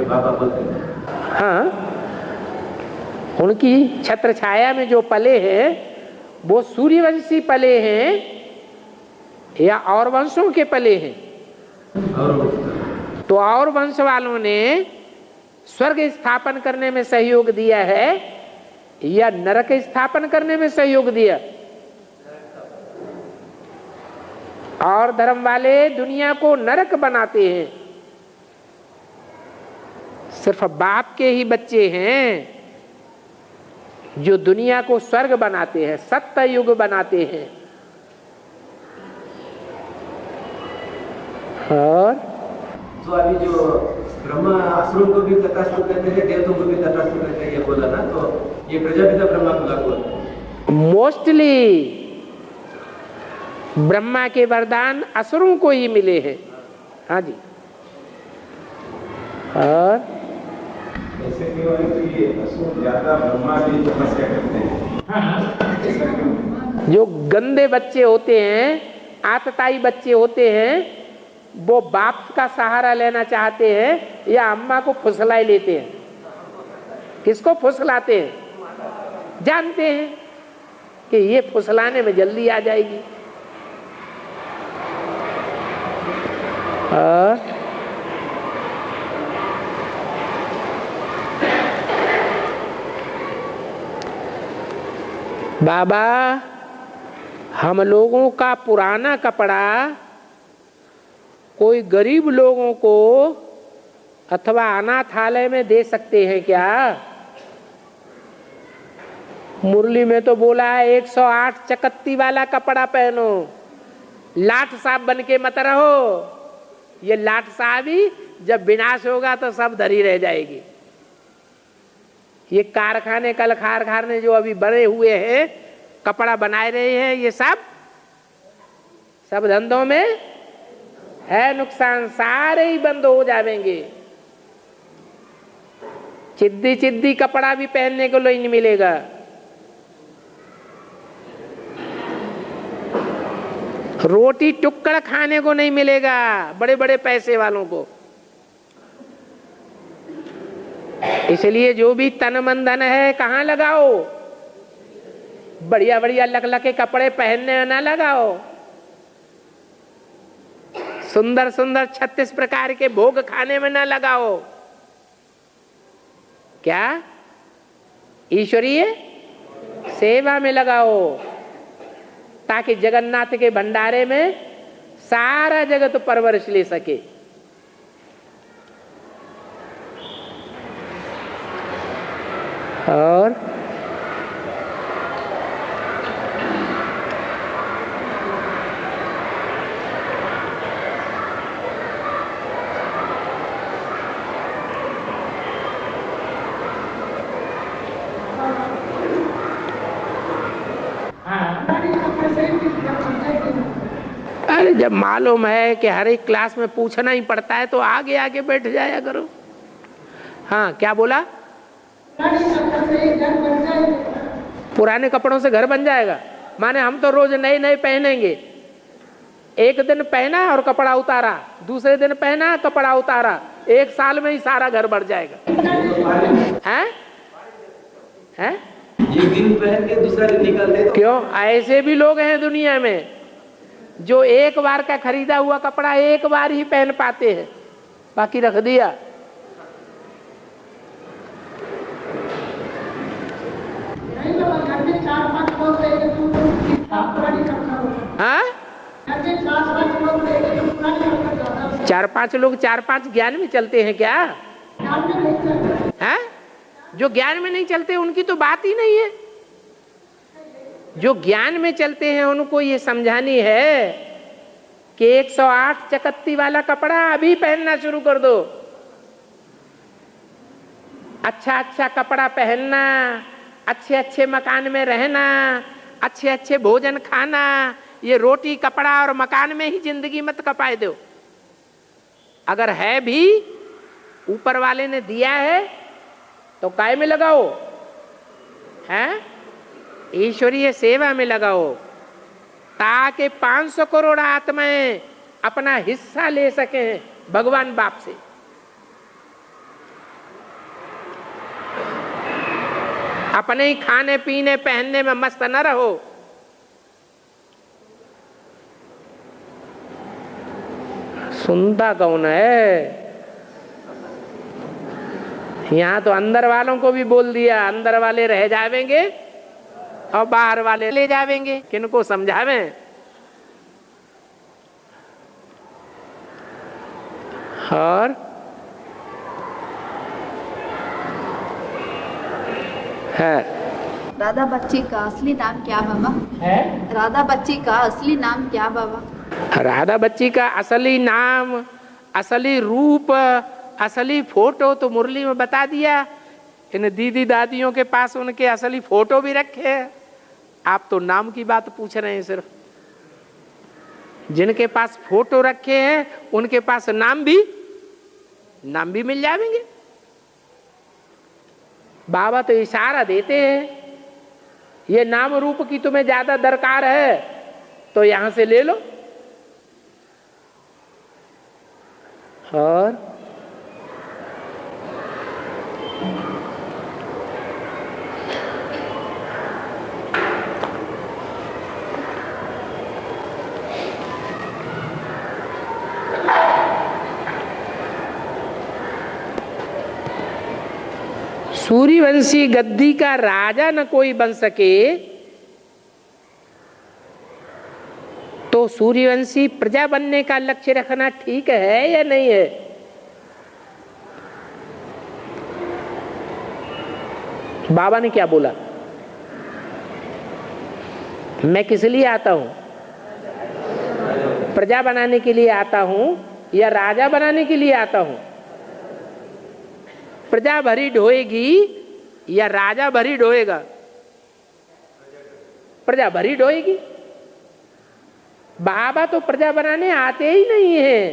बाबा बोलते हैं। हाँ, उनकी छत्र छाया में जो पले हैं वो सूर्यवंशी पले हैं या और वंशों के पले हैं? तो और वंश वालों ने स्वर्ग स्थापन करने में सहयोग दिया है या नरक स्थापन करने में सहयोग दिया? और धर्म वाले दुनिया को नरक बनाते हैं। सिर्फ बाप के ही बच्चे हैं जो दुनिया को स्वर्ग बनाते हैं, सत्य युग बनाते हैं। और तो अभी जो ब्रह्मा असुरों को भी तटस्थ करते हैं, देवताओं को भी तटस्थ करते हैं, ये बोला ना, तो ये प्रजापिता ब्रह्मा को लागू होता है। मोस्टली ब्रह्मा के वरदान असुरों को ही मिले हैं। हाँ जी। और ऐसे क्यों है कि ये असुर ज्यादा ब्रह्मा की तपस्या करते हैं? ऐसा क्यों? जो गंदे बच्चे होते हैं, आतताई बच्चे होते हैं, वो बाप का सहारा लेना चाहते हैं या अम्मा को फुसला लेते हैं? किसको फुसलाते हैं? जानते हैं कि ये फुसलाने में जल्दी आ जाएगी। और बाबा, हम लोगों का पुराना कपड़ा कोई गरीब लोगों को अथवा अनाथालय में दे सकते हैं क्या? मुरली में तो बोला है 108 चकत्ती वाला कपड़ा पहनो, लाट साहब बन के मत रहो। ये लाट साहब ही जब विनाश होगा तो सब धरी रह जाएगी। ये कारखाने कल कारखाने जो अभी बने हुए हैं, कपड़ा बनाए रहे हैं, ये सब धंधों में है नुकसान, सारे ही बंद हो जाएंगे। चिद्दी चिद्दी कपड़ा भी पहनने को नहीं मिलेगा। रोटी टुक्कड़ खाने को नहीं मिलेगा बड़े बड़े पैसे वालों को। इसलिए जो भी तन मन धन है कहाँ लगाओ? बढ़िया बढ़िया लकलके कपड़े पहनने में ना लगाओ। सुंदर सुंदर 36 प्रकार के भोग खाने में ना लगाओ। क्या? ईश्वरीय सेवा में लगाओ, ताकि जगन्नाथ के भंडारे में सारा जगत परवरिश ले सके। और अरे जब मालूम है कि हर एक क्लास में पूछना ही पड़ता है तो आगे आगे बैठ जाया करो। हाँ, क्या बोला? पुराने कपड़ों से घर बन जाएगा? माने हम तो रोज नए नए पहनेंगे। एक दिन पहना और कपड़ा उतारा, दूसरे दिन पहना कपड़ा उतारा, एक साल में ही सारा घर बढ़ जाएगा। हैं? हैं? एक दिन पहन के दूसरा दिन निकालते तो क्यों? ऐसे भी लोग हैं दुनिया में जो एक बार का खरीदा हुआ कपड़ा एक बार ही पहन पाते हैं, बाकी रख दिया। हाँ? 4-5 लोग 4-5 ज्ञान में चलते हैं क्या? हाँ? जो ज्ञान में नहीं चलते उनकी तो बात ही नहीं है। जो ज्ञान में चलते हैं उनको ये समझानी है कि 108 चकत्ती वाला कपड़ा अभी पहनना शुरू कर दो। अच्छा अच्छा कपड़ा पहनना, अच्छे अच्छे मकान में रहना, अच्छे अच्छे भोजन खाना, ये रोटी कपड़ा और मकान में ही जिंदगी मत कपाए दो। अगर है भी ऊपर वाले ने दिया है तो काय में लगाओ? हैं? ईश्वरीय सेवा में लगाओ, ताकि 500 करोड़ आत्माएं अपना हिस्सा ले सकें भगवान बाप से। अपने ही खाने पीने पहनने में मस्त न रहो। सुनता कौन है? यहां तो अंदर वालों को भी बोल दिया, अंदर वाले रह जावेंगे और बाहर वाले ले जावेंगे। किनको समझावें? और है राधा बच्ची का असली नाम क्या बाबा? है राधा बच्ची का असली नाम क्या बाबा? राधा बच्ची का असली नाम, असली रूप, असली फोटो तो मुरली में बता दिया। इन दीदी दादियों के पास उनके असली फोटो भी रखे हैं। आप तो नाम की बात पूछ रहे हैं। सिर्फ जिनके पास फोटो रखे हैं उनके पास नाम भी मिल जाएंगे। बाबा तो इशारा देते हैं, ये नाम रूप की तुम्हें ज्यादा दरकार है तो यहां से ले लो। और सूर्यवंशी गद्दी का राजा न कोई बन सके तो सूर्यवंशी प्रजा बनने का लक्ष्य रखना ठीक है या नहीं है? बाबा ने क्या बोला? मैं किस लिए आता हूं? प्रजा बनाने के लिए आता हूं या राजा बनाने के लिए आता हूं? प्रजा भरी ढोएगी या राजा भरी ढोएगा? प्रजा भरी ढोएगी। बाबा तो प्रजा बनाने आते ही नहीं है।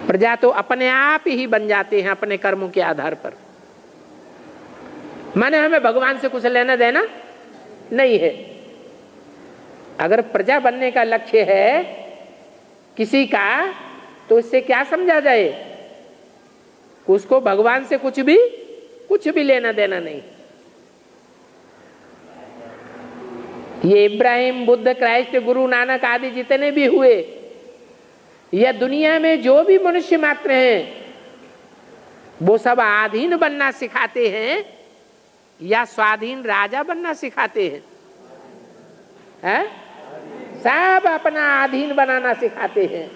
प्रजा तो अपने आप ही बन जाते हैं अपने कर्मों के आधार पर। माने हमें भगवान से कुछ लेना देना नहीं है। अगर प्रजा बनने का लक्ष्य है किसी का तो इससे क्या समझा जाए? उसको भगवान से कुछ भी लेना देना नहीं। ये इब्राहिम, बुद्ध, क्राइस्ट, गुरु नानक आदि जितने भी हुए, या दुनिया में जो भी मनुष्य मात्र हैं, वो सब आधीन बनना सिखाते हैं या स्वाधीन राजा बनना सिखाते हैं? है? सब अपना अधीन बनाना सिखाते हैं।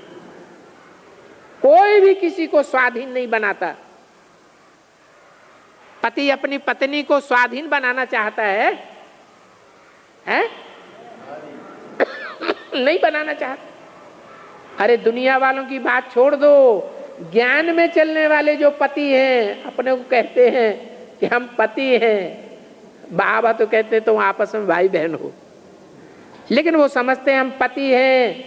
कोई भी किसी को स्वाधीन नहीं बनाता। पति अपनी पत्नी को स्वाधीन बनाना चाहता है? नहीं बनाना चाहता। अरे दुनिया वालों की बात छोड़ दो, ज्ञान में चलने वाले जो पति हैं अपने को कहते हैं कि हम पति हैं। बाबा तो कहते तुम आपस में भाई बहन हो, लेकिन वो समझते हैं हम पति हैं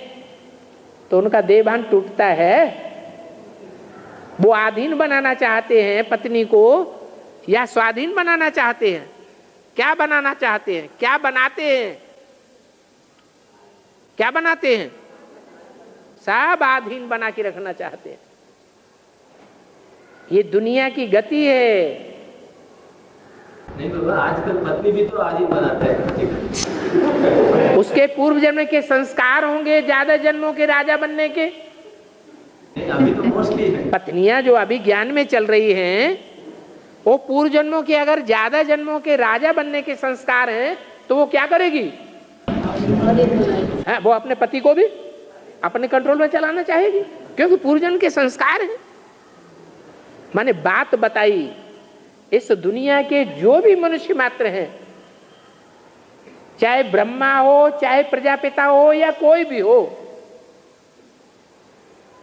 तो उनका देहभान टूटता है। वो आधीन बनाना चाहते हैं पत्नी को या स्वाधीन बनाना चाहते हैं? क्या बनाना चाहते हैं? क्या बनाते हैं? क्या बनाते हैं? सब आधीन बना के रखना चाहते हैं। ये दुनिया की गति है। नहीं बाबा, आजकल पत्नी भी तो आधीन बनाता है। उसके पूर्व जन्म के संस्कार होंगे ज्यादा जन्मों के राजा बनने के। अभी तो मोस्टली है। पत्नियां जो अभी ज्ञान में चल रही हैं वो पूर्व जन्मों के अगर ज्यादा जन्मों के राजा बनने के संस्कार हैं तो वो क्या करेगी? है, वो अपने पति को भी अपने कंट्रोल में चलाना चाहेगी क्योंकि पूर्व जन्म के संस्कार हैं। मैंने बात बताई, इस दुनिया के जो भी मनुष्य मात्र हैं, चाहे ब्रह्मा हो, चाहे प्रजापिता हो या कोई भी हो,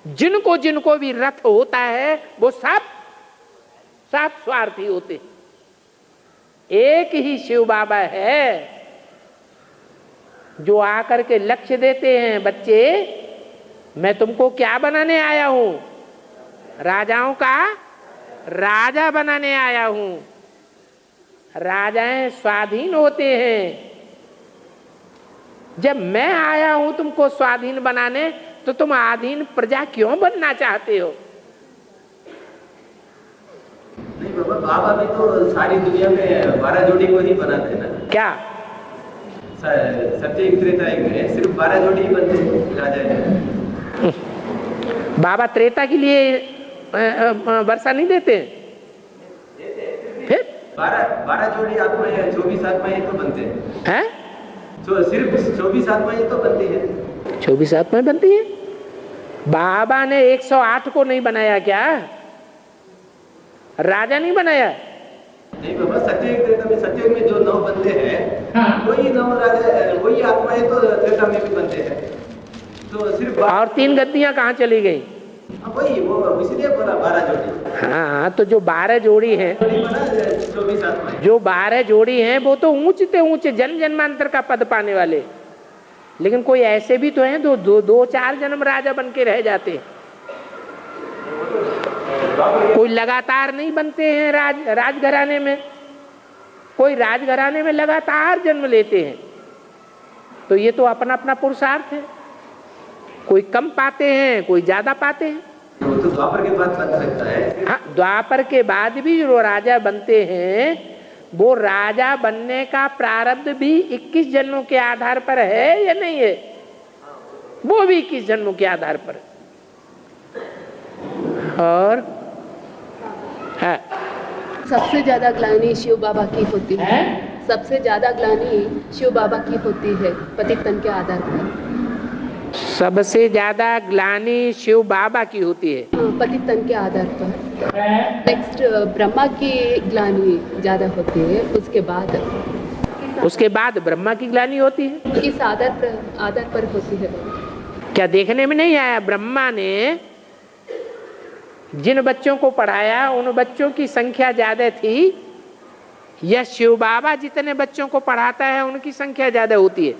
जिनको जिनको भी रथ होता है वो सब स्वार्थी होते हैं। एक ही शिव बाबा है जो आकर के लक्ष्य देते हैं, बच्चे मैं तुमको क्या बनाने आया हूं? राजाओं का राजा बनाने आया हूं। राजाएं स्वाधीन होते हैं। जब मैं आया हूं तुमको स्वाधीन बनाने तो तुम आधीन प्रजा क्यों बनना चाहते हो? नहीं बाबा बाबा भी तो सारी दुनिया में 12 जोड़ी को ही बनाते हैं ना। क्या सत्य त्रेता युग में सिर्फ 12 जोड़ी ही बनते हैं राजा। बाबा त्रेता के लिए वर्षा नहीं देते फिर 12 जोड़ी आत्माएं 24 आत्माएं तो बनते हैं। तो सिर्फ 24 आत्माएं तो बनती है। 24 आत्माएं बनती है। बाबा ने 108 को नहीं बनाया क्या? राजा नहीं बनाया? नहीं बाबा, सत्ययुग त्रेता में सत्ययुग में जो 9 बनते हैं वही 9 राजा वही आत्माएं तो त्रेता में भी बनते हैं। तो सिर्फ और 3 गद्दियां कहाँ चली गई? वही वो इसलिए बोला 12 जोड़ी। हाँ, तो जो 12 जोड़ी है, 24 आत्माएं जो 12 जोड़ी हैं वो तो ऊंचे ऊंचे जन्म जन्मांतर का पद पाने वाले, लेकिन कोई ऐसे भी तो हैं दो 4 जन्म राजा बन के रह जाते हैं। कोई लगातार नहीं बनते हैं राजघराने में, कोई राजघराने में लगातार जन्म लेते हैं। तो ये तो अपना अपना पुरुषार्थ है, कोई कम पाते हैं, कोई ज्यादा पाते हैं। वो तो द्वापर के बाद बन सकता है। हाँ, द्वापर के बाद भी जो राजा बनते हैं वो राजा बनने का प्रारब्ध भी 21 जन्मों के आधार पर है या नहीं है? वो भी 21 जन्मों के आधार पर। और है सबसे ज्यादा ग्लानि शिव बाबा की होती है। सबसे ज्यादा ग्लानि शिव बाबा की होती है पतित तन के आधार पर। सबसे ज्यादा ग्लानि शिव बाबा की होती है पतित तन के आधार पर। नेक्स्ट ब्रह्मा की ग्लानि ज्यादा होती है, उसके बाद ब्रह्मा की ग्लानि होती है। किस आधार पर होती है? क्या देखने में नहीं आया? ब्रह्मा ने जिन बच्चों को पढ़ाया उन बच्चों की संख्या ज्यादा थी, या शिव बाबा जितने बच्चों को पढ़ाता है उनकी संख्या ज्यादा होती है?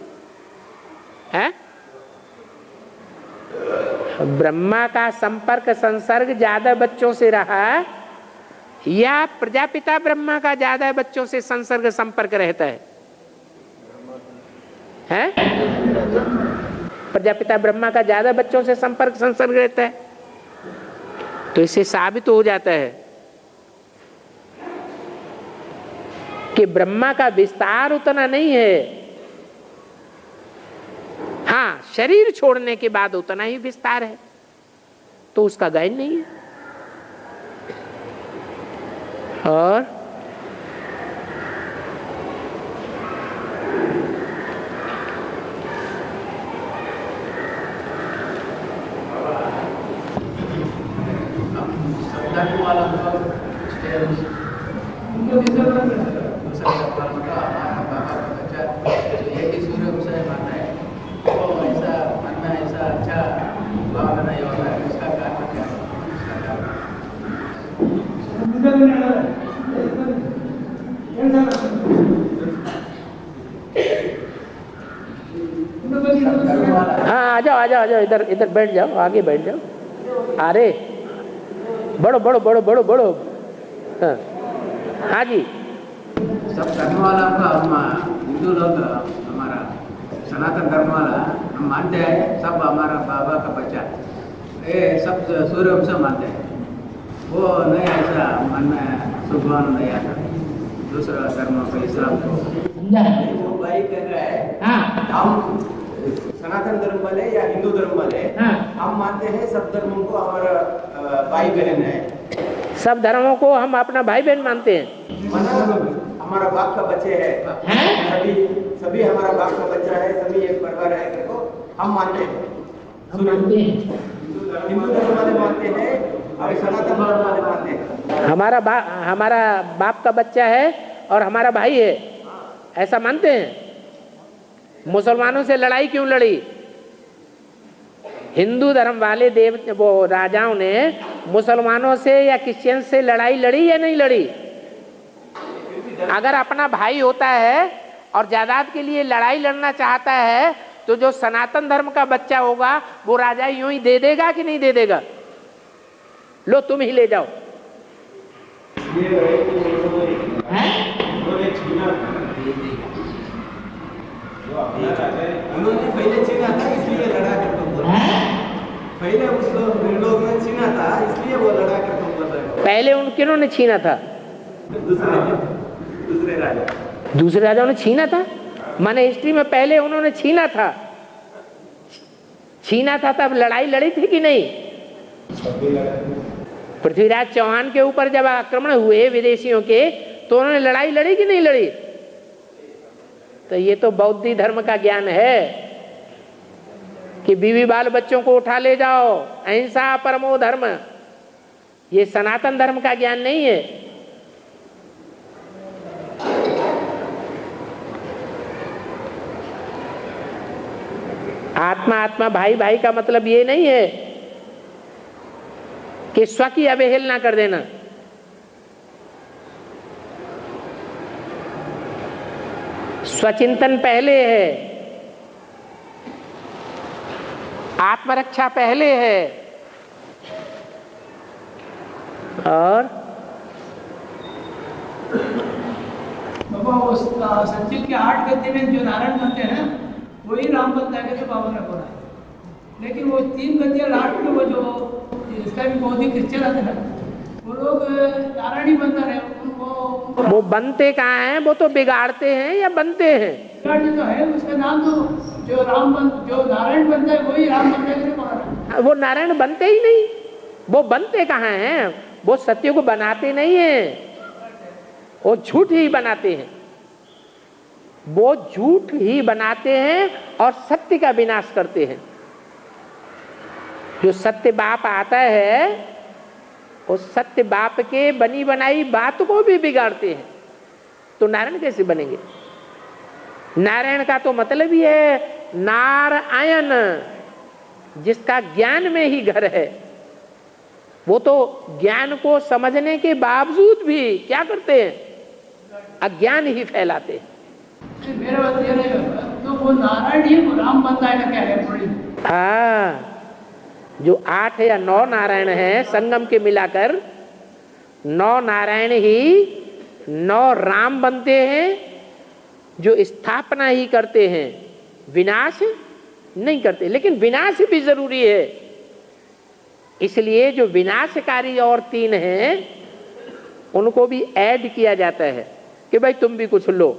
ब्रह्मा का संपर्क संसर्ग ज्यादा बच्चों से रहा, या प्रजापिता ब्रह्मा का ज्यादा बच्चों से संसर्ग संपर्क रहता है? प्रजापिता ब्रह्मा का ज्यादा बच्चों से संपर्क संसर्ग रहता है। तो इससे साबित हो जाता है कि ब्रह्मा का विस्तार उतना नहीं है। हाँ, शरीर छोड़ने के बाद उतना ही विस्तार है, तो उसका गायन नहीं है। और हाँ, आ जाओ इधर बैठ जाओ, आगे बैठ जाओ। अरे बड़ो। हाँ जी। सब धर्म वाला का हम हिंदू लोग हमारा सनातन धर्म वाला हम मानते हैं सब हमारा बाबा का बच्चा, ये सब सूर्यवंश मानते हैं। वो नहीं ऐसा मानना सुभवान नहीं आता दूसरा धर्म को इस्लाम को। जो भाई कह रहा है हम सनातन धर्म वाले या हिंदू धर्म वाले हम मानते हैं सब धर्मों को हमारा भाई बहन है। सब धर्मों को हम अपना भाई बहन मानते हैं। हमारा बाप का बच्चे है, सभी हमारा बाप का बच्चा है, सभी एक परिवार है करके हम मानते हैं। हिंदू धर्म वाले मानते हैं और सनातन धर्म वाले मानते हैं हमारा बाप का बच्चा है और हमारा भाई है, ऐसा मानते हैं। मुसलमानों से लड़ाई क्यों लड़ी? हिंदू धर्म वाले वो राजाओं ने मुसलमानों से या क्रिश्चियन से लड़ाई लड़ी या नहीं लड़ी? अगर अपना भाई होता है और जायदाद के लिए लड़ाई लड़ना चाहता है तो जो सनातन धर्म का बच्चा होगा वो राजा यूं ही दे देगा कि नहीं दे देगा? लो तुम ही ले जाओ। उन्होंने पहले छीना था इसलिए लड़ा कर तुम बोल रहे हो। पहले उस लोग ने छीना था इसलिए वो लड़ा कर तुम बोल रहे हो। पहले किन्होंने छीना था? दूसरे राजा दूसरे राजाओं ने छीना था, माने हिस्ट्री में पहले उन्होंने छीना था तब लड़ाई लड़ी थी कि नहीं? पृथ्वीराज चौहान के ऊपर जब आक्रमण हुए विदेशियों के तो उन्होंने लड़ाई लड़ी कि नहीं लड़ी? तो ये तो बौद्ध धर्म का ज्ञान है कि बीवी बाल बच्चों को उठा ले जाओ, अहिंसा परमो धर्म। ये सनातन धर्म का ज्ञान नहीं है। आत्मा आत्मा भाई भाई का मतलब ये नहीं है कि स्व की अवहेलना कर देना। स्वचिंतन पहले है, आत्मरक्षा पहले है। और बाबा वो संचित के 8 गद्य में जो नारायण बनते हैं वही राम बनता है तो बाबा ने बोला है। लेकिन वो 3 गद्य लास्ट में वो जो इसका भी बौद्धिक चला था ना, वो लोग नारायण ही बनता रहे। उनको वो बनते कहाँ हैं? वो तो बिगाड़ते हैं या बनते हैं? बिगाड़ते तो है, उसका नाम तो जो नारायण बनता है वही राम बनता है। वो नारायण बनते ही नहीं। वो बनते कहाँ हैं? वो सत्य को बनाते नहीं हैं, वो झूठ ही बनाते हैं। वो झूठ ही बनाते हैं और सत्य का विनाश करते हैं। जो सत्य बाप आता है उस सत्य बाप के बनी बनाई बात को भी बिगाड़ते हैं। तो नारायण कैसे बनेंगे? नारायण का तो मतलब ही है नारायण, जिसका ज्ञान में ही घर है। वो तो ज्ञान को समझने के बावजूद भी क्या करते हैं? अज्ञान ही फैलाते हैं। मेरा बात ये नहीं, तो वो नारायण ही राम बनता है ना, क्या है थोड़ी? हाँ, जो 8 या 9 नारायण हैं संगम के मिलाकर 9 नारायण ही 9 राम बनते हैं, जो स्थापना ही करते हैं, विनाश नहीं करते। लेकिन विनाश भी जरूरी है, इसलिए जो विनाशकारी और 3 हैं उनको भी ऐड किया जाता है कि भाई तुम भी कुछ लो,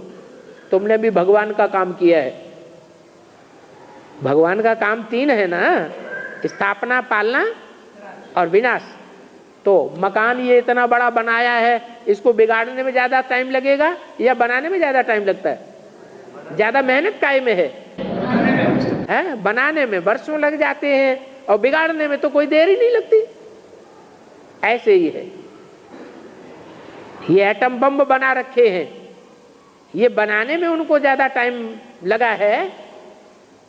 तुमने भी भगवान का काम किया है। भगवान का काम 3 है ना, स्थापना, पालना और विनाश। तो मकान ये इतना बड़ा बनाया है, इसको बिगाड़ने में ज्यादा टाइम लगेगा या बनाने में ज्यादा टाइम लगता है? ज्यादा मेहनत काय में है? बनाने में वर्षों लग जाते हैं और बिगाड़ने में तो कोई देर ही नहीं लगती। ऐसे ही है, ये एटम बम बना रखे हैं, ये बनाने में उनको ज्यादा टाइम लगा है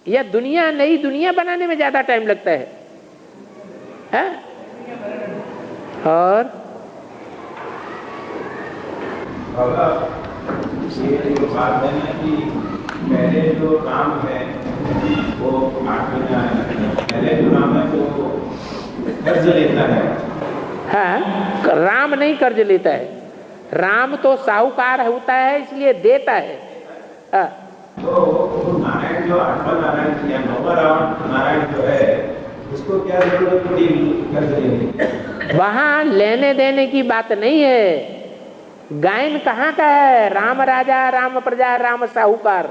या दुनिया, नई दुनिया बनाने में ज्यादा टाइम लगता है? और ये जो बात है ना कि पहले जो राम है वो पहले जो राम है वो कर्ज लेता है। हाँ, राम नहीं कर्ज लेता है, राम तो साहूकार होता है इसलिए देता है। हाँ। तो नारायण जो 8वां नारायण या 9वां नारायण जो है उसको क्या जरूरत पड़ी कर्ज लेने की? वहां लेने देने की बात नहीं है। गायन कहाँ का है? राम राजा, राम प्रजा, राम साहूकार।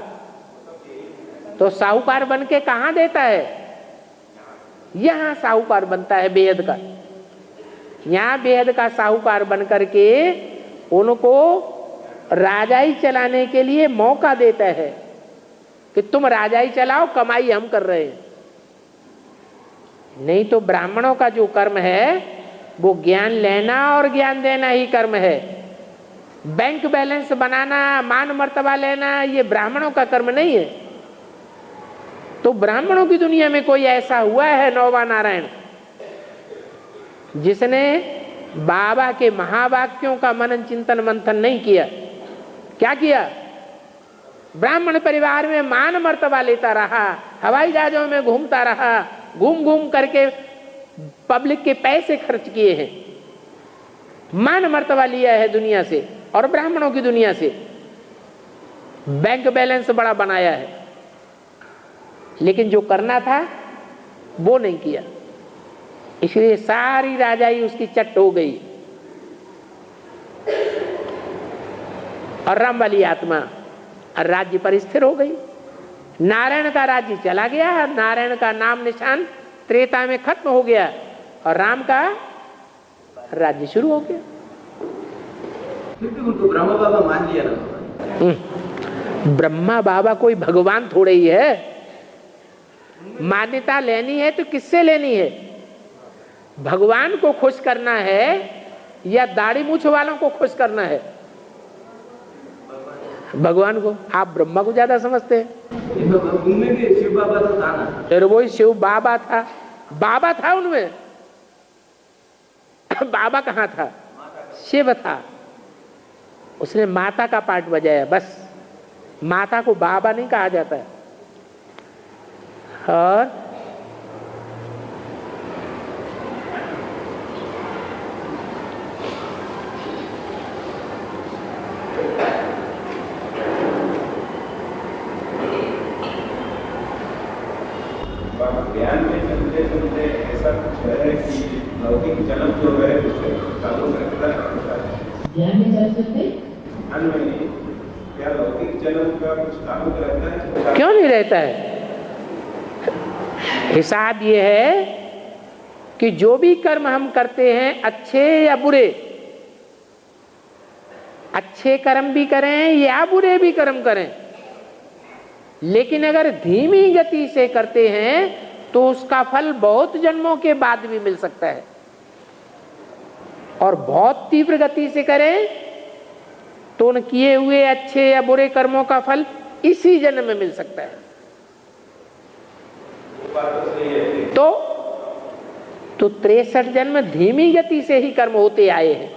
तो साहूकार बन के कहाँ देता है? यहाँ साहूकार बनता है बेहद का। यहाँ बेहद का साहूकार बन करके उनको राजाई चलाने के लिए मौका देता है कि तुम राजाई चलाओ, कमाई हम कर रहे हैं। नहीं तो ब्राह्मणों का जो कर्म है वो ज्ञान लेना और ज्ञान देना ही कर्म है। बैंक बैलेंस बनाना, मान मर्तबा लेना, ये ब्राह्मणों का कर्म नहीं है। तो ब्राह्मणों की दुनिया में कोई ऐसा हुआ है 9वां नारायण जिसने बाबा के महावाक्यों का मनन चिंतन मंथन नहीं किया? क्या किया? ब्राह्मण परिवार में मान मर्तबा लेता रहा, हवाई जहाजों में घूमता रहा, घूम घूम करके पब्लिक के पैसे खर्च किए हैं, मान मर्तबा लिया है दुनिया से और ब्राह्मणों की दुनिया से। बैंक बैलेंस बड़ा बनाया है, लेकिन जो करना था वो नहीं किया, इसलिए सारी राजाई उसकी चट हो गई। और राम वाली आत्मा और राज्य पर स्थिर हो गई। नारायण का राज्य चला गया, नारायण का नाम निशान त्रेता में खत्म हो गया और राम का राज्य शुरू हो गया। फिर भी उनको ब्रह्मा बाबा मान लिया ना। ब्रह्मा बाबा कोई भगवान थोड़े ही है। मान्यता लेनी है तो किससे लेनी है? भगवान को खुश करना है या दाढ़ी मूछ वालों को खुश करना है? भगवान को। आप ब्रह्मा को ज्यादा समझते हैं। उनमें भी शिव बाबा तो था ना। फिर वही शिव बाबा था, बाबा था उनमें। बाबा कहाँ था? शिव था। उसने माता का पार्ट बजाया, बस। माता को बाबा नहीं कहा जाता है। और ज्ञान में चलते चलते ऐसा कुछ है कि लौकिक जन्म जो है उसे चालू रहता है। ज्ञान में चल सकते क्या लौकिक जन्म का कुछ चालू रहता है? क्यों नहीं रहता है? हिसाब ये है कि जो भी कर्म हम करते हैं, अच्छे या बुरे, अच्छे कर्म भी करें या बुरे भी कर्म करें, लेकिन अगर धीमी गति से करते हैं तो उसका फल बहुत जन्मों के बाद भी मिल सकता है, और बहुत तीव्र गति से करें तो उन किए हुए अच्छे या बुरे कर्मों का फल इसी जन्म में मिल सकता है। तो 63 जन्म धीमी गति से ही कर्म होते आए हैं।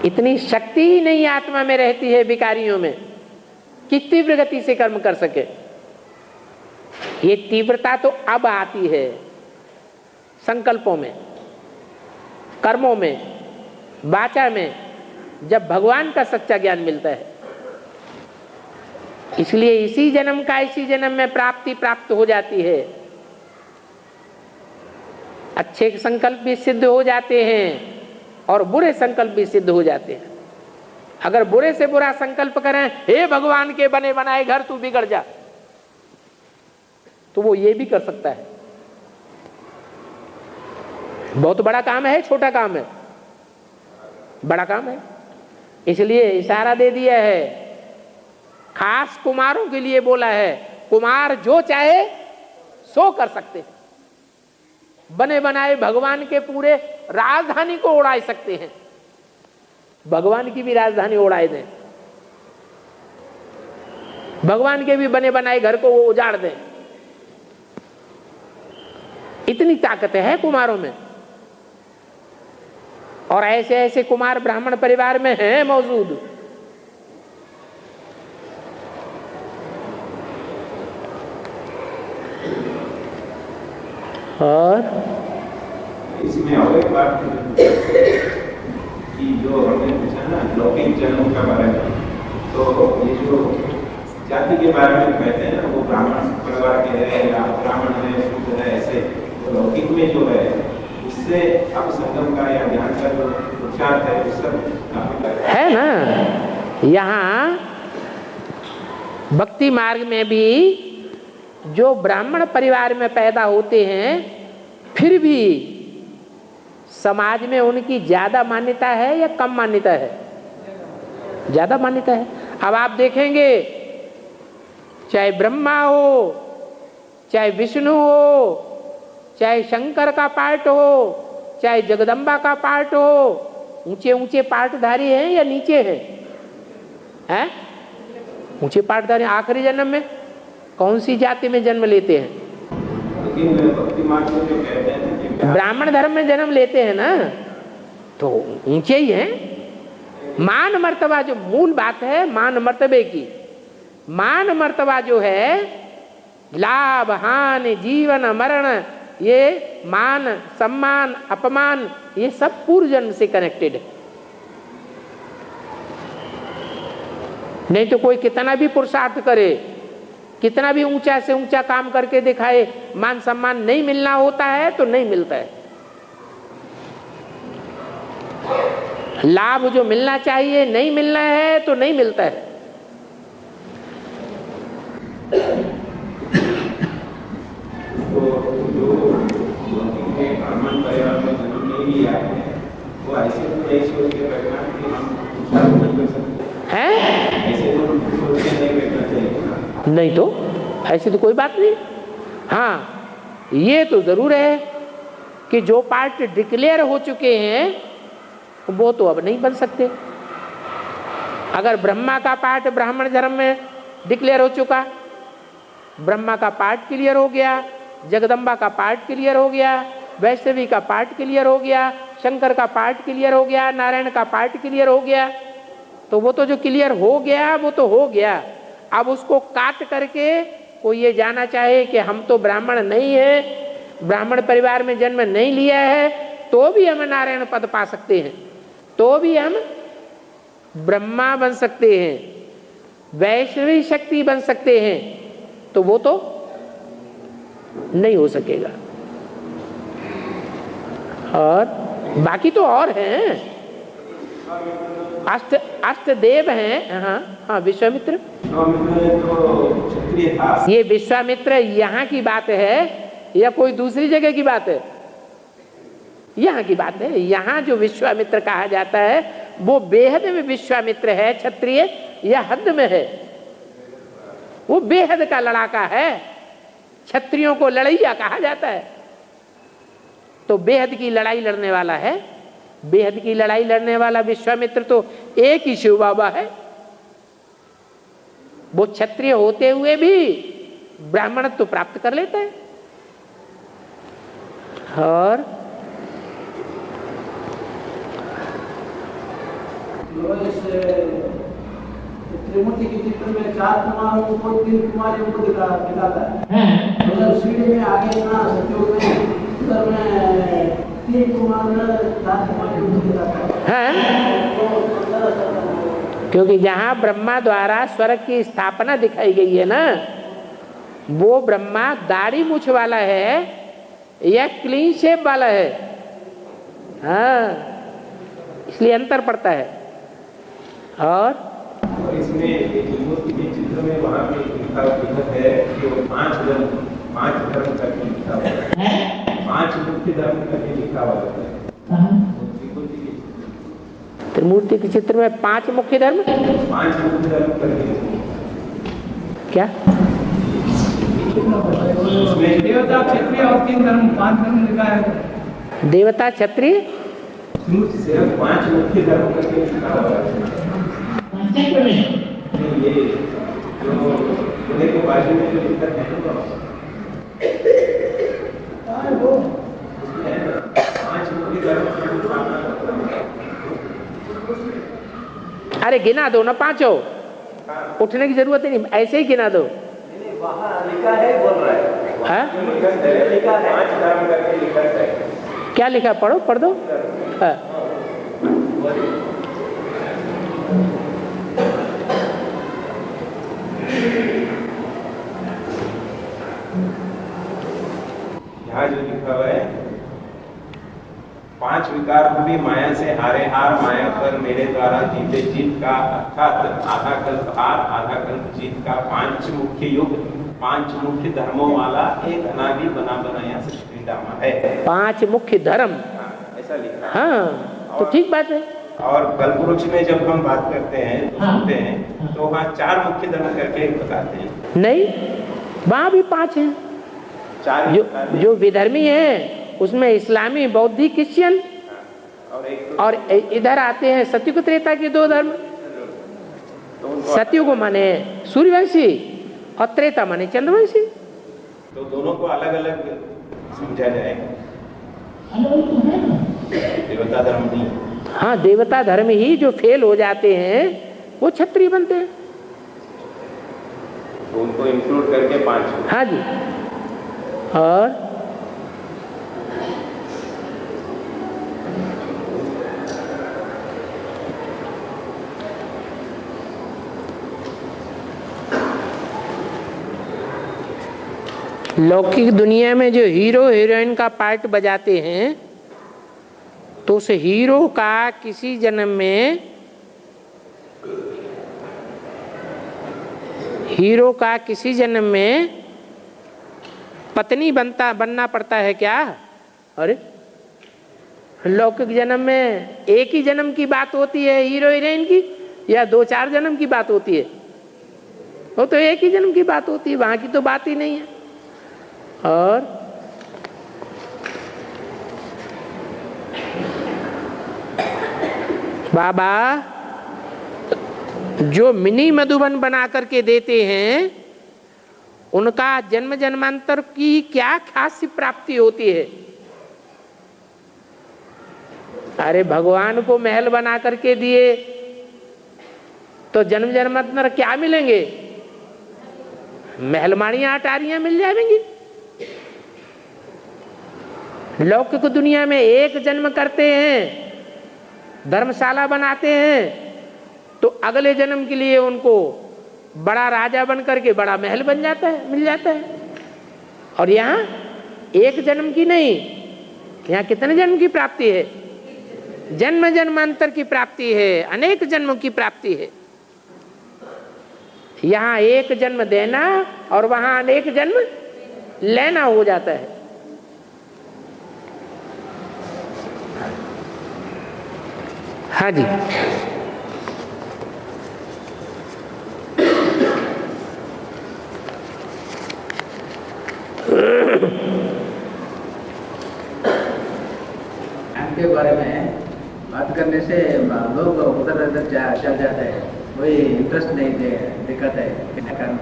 इतनी शक्ति ही नहीं आत्मा में रहती है विकारियों में कि तीव्र गति से कर्म कर सके। ये तीव्रता तो अब आती है संकल्पों में, कर्मों में, वाचा में, जब भगवान का सच्चा ज्ञान मिलता है। इसलिए इसी जन्म का इसी जन्म में प्राप्ति प्राप्त हो जाती है। अच्छे संकल्प भी सिद्ध हो जाते हैं और बुरे संकल्प भी सिद्ध हो जाते हैं। अगर बुरे से बुरा संकल्प करें, हे भगवान के बने बनाए घर तू बिगड़ जा, तो वो ये भी कर सकता है। बहुत बड़ा काम है, छोटा काम है? बड़ा काम है। इसलिए इशारा दे दिया है, खास कुमारों के लिए बोला है, कुमार जो चाहे सो कर सकते हैं। बने बनाए भगवान के पूरे राजधानी को उड़ा सकते हैं। भगवान की भी राजधानी उड़ाए दें, भगवान के भी बने बनाए घर को उजाड़ दें। इतनी ताकत है कुमारों में। और ऐसे ऐसे कुमार ब्राह्मण परिवार में हैं मौजूद। और इसमें और एक बात कि जो हमने पूछा ना लौकिक जन्म का बारे में, तो ये जो जाति के बारे में कहते हैं ना, वो ब्राह्मण परिवार के है या ब्राह्मण है, शुद्ध है, ऐसे तो लौकिक में जो है उससे अब संगम का या ज्ञान का जो पुरुषार्थ है वो सब है ना। यहाँ भक्ति मार्ग में भी जो ब्राह्मण परिवार में पैदा होते हैं, फिर भी समाज में उनकी ज्यादा मान्यता है या कम मान्यता है? ज्यादा मान्यता है। अब आप देखेंगे, चाहे ब्रह्मा हो, चाहे विष्णु हो, चाहे शंकर का पार्ट हो, चाहे जगदम्बा का पार्ट हो, ऊंचे ऊंचे पार्टधारी हैं या नीचे हैं? ऊंचे पार्टधारी। आखिरी जन्म में कौन सी जाति में जन्म लेते हैं? ब्राह्मण धर्म में जन्म लेते हैं ना, तो ऊंचे ही हैं। मान मर्तबा जो मूल बात है, मान मर्तबे की, मान मर्तबा जो है, लाभ हानि जीवन मरण, ये मान सम्मान अपमान, ये सब पूर्व जन्म से कनेक्टेड है। नहीं तो कोई कितना भी पुरुषार्थ करे, कितना भी ऊंचा से ऊंचा काम करके दिखाए, मान सम्मान नहीं मिलना होता है तो नहीं मिलता है। लाभ जो मिलना चाहिए नहीं मिलना है तो नहीं मिलता है। तो जो ब्राह्मण परिवार में जन्म नहीं लिया है वो ऐसे सोच के बैठना कि हम कुछ नहीं कर सकते हैं? ऐसे तो सोच के नहीं बैठना चाहिए ना। नहीं तो ऐसी तो कोई बात नहीं। हाँ ये तो जरूर है कि जो पार्ट डिक्लेयर हो चुके हैं वो तो अब नहीं बन सकते। अगर ब्रह्मा का पार्ट ब्राह्मण धर्म में डिक्लेयर हो चुका, ब्रह्मा का पार्ट क्लियर हो गया, जगदम्बा का पार्ट क्लियर हो गया, वैष्णवी का पार्ट क्लियर हो गया, शंकर का पार्ट क्लियर हो गया, नारायण का पार्ट क्लियर हो गया, तो वो तो जो क्लियर हो गया वो तो हो गया। अब उसको काट करके कोई ये जाना चाहे कि हम तो ब्राह्मण नहीं है, ब्राह्मण परिवार में जन्म नहीं लिया है, तो भी हम नारायण पद पा सकते हैं, तो भी हम ब्रह्मा बन सकते हैं, वैष्णवी शक्ति बन सकते हैं, तो वो तो नहीं हो सकेगा। और बाकी तो और हैं, अष्ट देव हैं। हाँ हाँ विश्वामित्र तो क्षत्रिय था। ये विश्वामित्र यहाँ की बात है या कोई दूसरी जगह की बात है? यहाँ की बात है। यहाँ जो विश्वामित्र कहा जाता है वो बेहद में विश्वामित्र है, क्षत्रिय या हद में है, वो बेहद का लड़ाका है। क्षत्रियों को लड़ैया कहा जाता है, तो बेहद की लड़ाई लड़ने वाला है। बेहद की लड़ाई लड़ने वाला विश्वामित्र तो एक ही शिव बाबा है। वो क्षत्रिय होते हुए भी ब्राह्मणत्व तो प्राप्त कर लेता है। और त्रिमूर्ति के चित्र में 4 कुमारों को 3 कुमारियों को दिखाता है। उधर सीढ़ी में आगे ना सत्युग में उधर में 3 कुमार 4 कुमारियों को दिखाता है। क्योंकि जहाँ ब्रह्मा द्वारा स्वर्ग की स्थापना दिखाई गई है ना, वो ब्रह्मा दाढ़ी मूछ वाला है या क्लीन शेप वाला है। हाँ इसलिए अंतर पड़ता है। और इसमें त्रिमूर्ति के चित्र में वहाँ पे लिखा है कि वो 5 धर्म करके लिखा हुआ है, 5 मुख्य धर्म करके लिखा हुआ है। त्रिमूर्ति के चित्र में 5 मुख्य धर्म, 5 मुख्य धर्म करके क्या? देवता क्षत्रिय और 3 धर्म 5 धर्म लिखा है। देवता क्षत्रिय सिर्फ 5 मुख्य धर्म करके लिखा हुआ है। ये जो पुणे के बाजू में जो लिखा है वो 5 मुख्य धर्म। अरे गिना दो ना 5, उठने की जरूरत ही नहीं, ऐसे ही गिना दो। वहाँ लिखा है, बोल रहा है। हाँ? लिखा है 5 धर्म करके लिखा है। क्या लिखा? पढ़ दो। हाँ। यहाँ जो लिखा हुआ है 5 विकार रूपी माया से हारे हार माया पर मेरे द्वारा जीते जीत का, अर्थात आधा कल्प हार आधा कल्प जीत का 5 मुख्य युग 5 मुख्य धर्मों वाला एक अनादि बना बनाया सृष्टि धामा है। 5 मुख्य धर्म, ऐसा लिखा। हाँ तो ठीक बात है। और कल्पवृक्ष में जब हम बात करते हैं तो सुनते हैं तो वहाँ 4 मुख्य धर्म करके बताते हैं। नहीं, वहाँ भी 5 हैं। 4 जो विधर्मी है उसमें इस्लामी, बौद्धिक, क्रिश्चियन, और इधर आते हैं सत्युग त्रेता के 2 धर्म। सत्युग माने सूर्यवंशी और त्रेता माने चंद्रवंशी। तो दोनों को अलग अलग समझा जाएगा। देवता धर्म नहीं। हाँ देवता धर्म ही जो फेल हो जाते हैं वो क्षत्रिय बनते हैं। तो उनको इंक्लूड करके 5। हाँ जी। और लौकिक दुनिया में जो हीरो हीरोइन का पार्ट बजाते हैं तो उस हीरो का किसी जन्म में, हीरो का किसी जन्म में पत्नी बनना पड़ता है क्या? अरे लौकिक जन्म में एक ही जन्म की बात होती है हीरो हीरोइन की, या 2-4 जन्म की बात होती है? वो तो एक ही जन्म की बात होती है, वहां की तो बात ही नहीं है। और बाबा जो मिनी मधुबन बना करके देते हैं, उनका जन्म जन्मांतर की क्या खास प्राप्ति होती है? अरे भगवान को महल बना करके दिए तो जन्म जन्मांतर क्या मिलेंगे? महलमाड़ियां अटारियां मिल जाएंगी। लौकिक दुनिया में एक जन्म करते हैं, धर्मशाला बनाते हैं, तो अगले जन्म के लिए उनको बड़ा राजा बन करके बड़ा महल बन जाता है, मिल जाता है। और यहाँ एक जन्म की नहीं, यहाँ कितने जन्म की प्राप्ति है? जन्म जन्मांतर की प्राप्ति है, अनेक जन्मों की प्राप्ति है। यहाँ एक जन्म देना और वहां अनेक जन्म लेना हो जाता है। हाँ जी, के बारे में बात करने से लोग उधर उधर चल जाते हैं, कोई इंटरेस्ट नहीं दिखाता है। क्या कारण?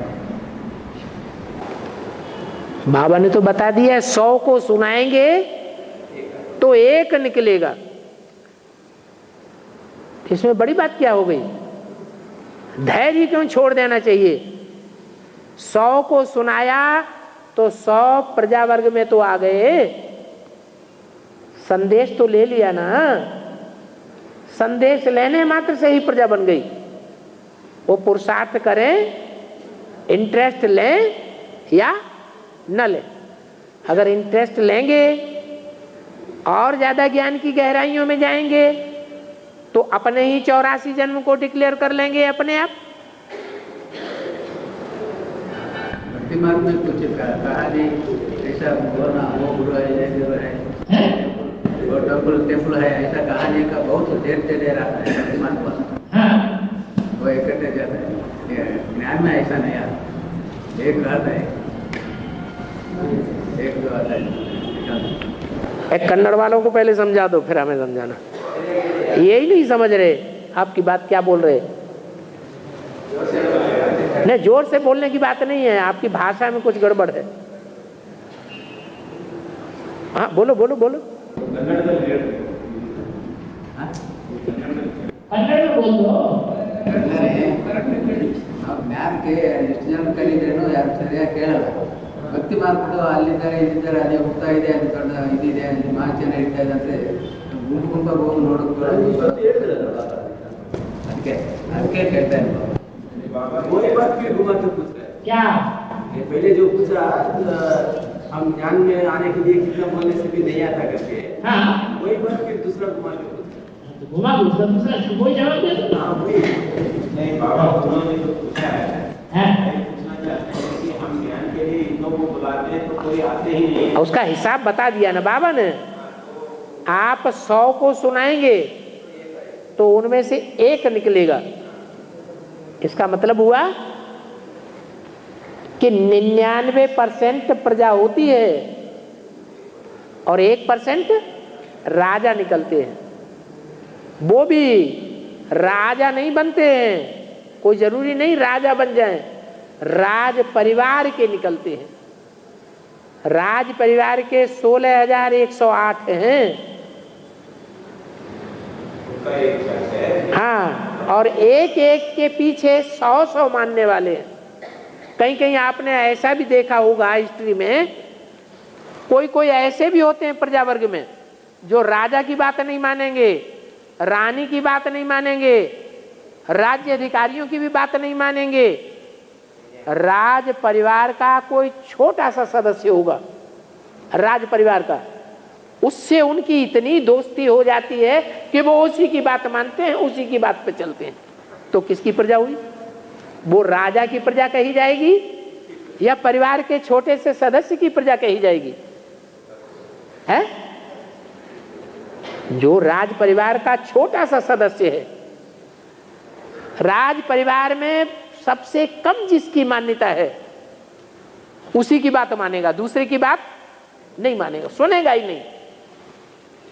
बाबा ने तो बता दिया, 100 को सुनाएंगे तो एक निकलेगा। इसमें बड़ी बात क्या हो गई? धैर्य क्यों छोड़ देना चाहिए? 100 को सुनाया तो 100 प्रजा वर्ग में तो आ गए, संदेश तो ले लिया ना। संदेश लेने मात्र से ही प्रजा बन गई। वो पुरुषार्थ करें, इंटरेस्ट लें या न लें। अगर इंटरेस्ट लेंगे और ज्यादा ज्ञान की गहराइयों में जाएंगे तो अपने ही 84 जन्म को डिक्लेयर कर लेंगे अपने आप। भक्ति मार्ग में कुछ कहा जी, ऐसा बोलना, वो गुरु है, ये गुरु है, वो टेम्पल है, ऐसा कहानी का बहुत देर से दे रहा है भक्ति मार्ग पर। वो इकट्ठे जाता है। ज्ञान में ऐसा नहीं आता, एक बात है, एक दो आता है। एक कन्नड़ वालों को पहले समझा दो, फिर हमें समझाना। यही नहीं समझ रहे, आपकी बात क्या बोल रहे? नहीं, जोर से बोलने की बात नहीं है, आपकी भाषा में कुछ गड़बड़ है। हाँ बोलो बोलो बोलो। ಮ್ಯಾಮ್ ಎಷ್ಟು ಜನ ಕಲಿದ್ರೇನು ಯಾರು ಸರಿಯಾಗಿ ಕೇಳಲ್ಲ. ಭಕ್ತಿ ಮಾರ್ಗದ್ದು ಅಲ್ಲಿದ್ದಾರೆ ಇಲ್ಲಿದ್ದಾರೆ, ಅದೇ ಹೋಗ್ತಾ ಇದೆ, ಅಲ್ಲಿ ದೊಡ್ಡ ಇದಿದೆ, ಅಲ್ಲಿ ಮಾರ್ಚ್ ನಡೀತಾ ಇದೆ ಅಂತ ಗುಂಪು ಗುಂಪಾಗಿ ಹೋಗಿ ನೋಡೋದು, ಅದಕ್ಕೆ कहता है। वही बात फिर घुमा तो पूछ रहे क्या? ये पहले जो पूछा हम ज्ञान में आने के लिए कितना बोलने से भी नहीं आता करके, हाँ वही बात फिर दूसरा घुमा के पूछ रहे। घुमा दूसरा वही जवाब दे दो। हाँ वही नहीं बाबा उन्होंने तो पूछा है, पूछना चाहते हैं कि हम ज्ञान के लिए इतनों को बुलाते हैं तो कोई आते ही नहीं। उसका हिसाब बता दिया ना बाबा ने। आप 100 को सुनाएंगे तो उनमें से एक निकलेगा। इसका मतलब हुआ कि 99% प्रजा होती है और 1% राजा निकलते हैं। वो भी राजा नहीं बनते हैं, कोई जरूरी नहीं राजा बन जाएं, राज परिवार के निकलते हैं। राज परिवार के 16,108 हैं। हाँ, और एक एक के पीछे 100 मानने वाले हैं। कहीं कहीं आपने ऐसा भी देखा होगा हिस्ट्री में, कोई कोई ऐसे भी होते हैं प्रजा वर्ग में जो राजा की बात नहीं मानेंगे, रानी की बात नहीं मानेंगे, राज्य अधिकारियों की भी बात नहीं मानेंगे। राज परिवार का कोई छोटा सा सदस्य होगा, राज परिवार का, उससे उनकी इतनी दोस्ती हो जाती है कि वो उसी की बात मानते हैं, उसी की बात पे चलते हैं। तो किसकी प्रजा हुई? वो राजा की प्रजा कही जाएगी या परिवार के छोटे से सदस्य की प्रजा कही जाएगी? है जो राज परिवार का छोटा सा सदस्य है, राज परिवार में सबसे कम जिसकी मान्यता है, उसी की बात मानेगा, दूसरे की बात नहीं मानेगा, सुनेगा ही नहीं।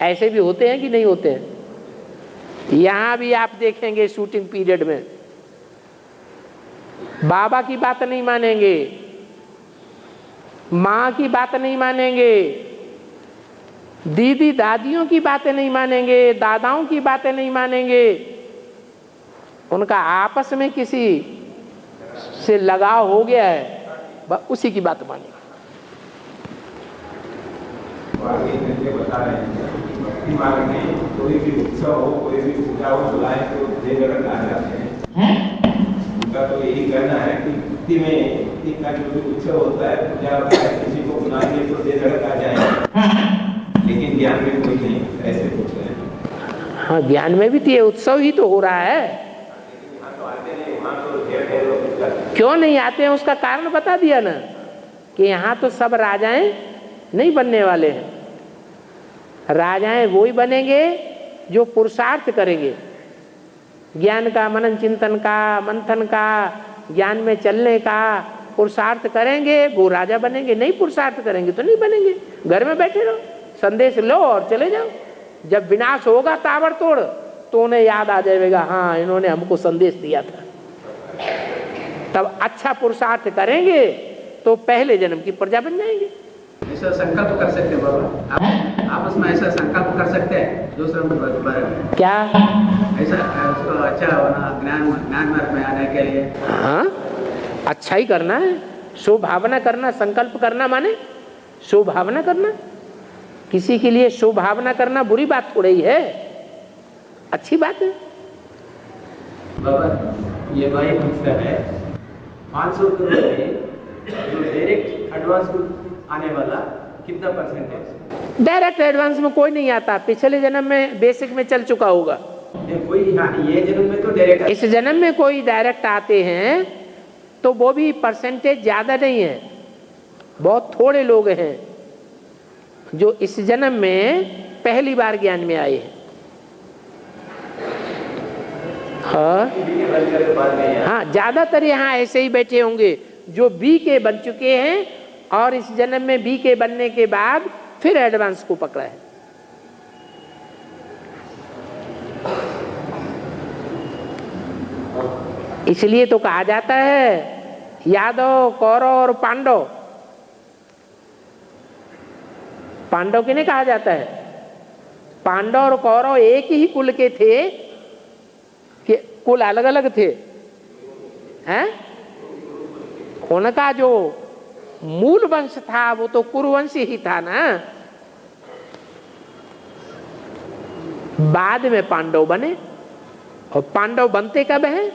ऐसे भी होते हैं कि नहीं होते हैं? यहां भी आप देखेंगे शूटिंग पीरियड में बाबा की बात नहीं मानेंगे, माँ की बात नहीं मानेंगे, दीदी दादियों की बातें नहीं मानेंगे, दादाओं की बातें नहीं मानेंगे। उनका आपस में किसी से लगाव हो गया है, बस उसी की बात मानेंगे। बता रहे हैं भक्ति मार्ग में कोई भी उत्सव हो, कोई भी पूजा हो, बुलाए तो देवगढ़ आ जाते हैं। उनका तो यही कहना है कि भक्ति में भक्ति का जो भी उत्सव होता है, पूजा होता है, किसी को बुलाएंगे तो देवगढ़ आ जाएंगे, लेकिन ज्ञान में कोई नहीं, ऐसे होते हैं। हाँ, ज्ञान में भी तो ये उत्सव ही तो हो रहा है। तो आते नहीं, वहाँ तो ढेर लोग क्यों नहीं आते हैं? उसका कारण बता दिया ना कि यहाँ तो सब राजाएं नहीं बनने वाले हैं। राजाएं वही बनेंगे जो पुरुषार्थ करेंगे, ज्ञान का, मनन चिंतन का, मंथन का, ज्ञान में चलने का पुरुषार्थ करेंगे, वो राजा बनेंगे। नहीं पुरुषार्थ करेंगे तो नहीं बनेंगे। घर में बैठे रहो, संदेश लो और चले जाओ। जब विनाश होगा ताबड़तोड़ तो उन्हें याद आ जाएगा, हाँ इन्होंने हमको संदेश दिया था। तब अच्छा पुरुषार्थ करेंगे तो पहले जन्म की प्रजा बन जाएंगे। ऐसा संकल्प कर सकते हैं बाबा, आप उसमें ऐसा संकल्प कर सकते हैं दूसरों के बारे में। क्या ऐसा उसको अच्छा होना, ज्ञान मार्ग में आने के लिए। हाँ, अच्छा ही करना है, शुभावना करना। संकल्प करना माने शुभावना करना। किसी के लिए शुभावना करना बुरी बात थोड़ी ही है, अच्छी बात है। बाबा ये भाई पूछता है 500 करोड़ में जो डायरेक्ट एडवांस आने वाला कितना परसेंटेज? डायरेक्ट एडवांस में कोई नहीं आता, पिछले जन्म में बेसिक में चल चुका होगा। कोई हाँ, ये जन्म में तो डायरेक्ट, इस जन्म में कोई डायरेक्ट आते हैं तो वो भी परसेंटेज ज्यादा नहीं है, बहुत थोड़े लोग हैं जो इस जन्म में पहली बार ज्ञान में आए हैं। हाँ, ज्यादातर यहाँ ऐसे ही बैठे होंगे जो बी के बन चुके हैं और इस जन्म में बी के बनने के बाद फिर एडवांस को पकड़ा है। इसलिए तो कहा जाता है यादव, कौरव और पांडव। पांडव किन्हें कहा जाता है? पांडव और कौरव एक ही कुल के थे कि कुल अलग अलग थे? हैं? उनका जो मूल वंश था वो तो कुरुवंशी ही था ना। बाद में पांडव बने, और पांडव बनते कब हैं?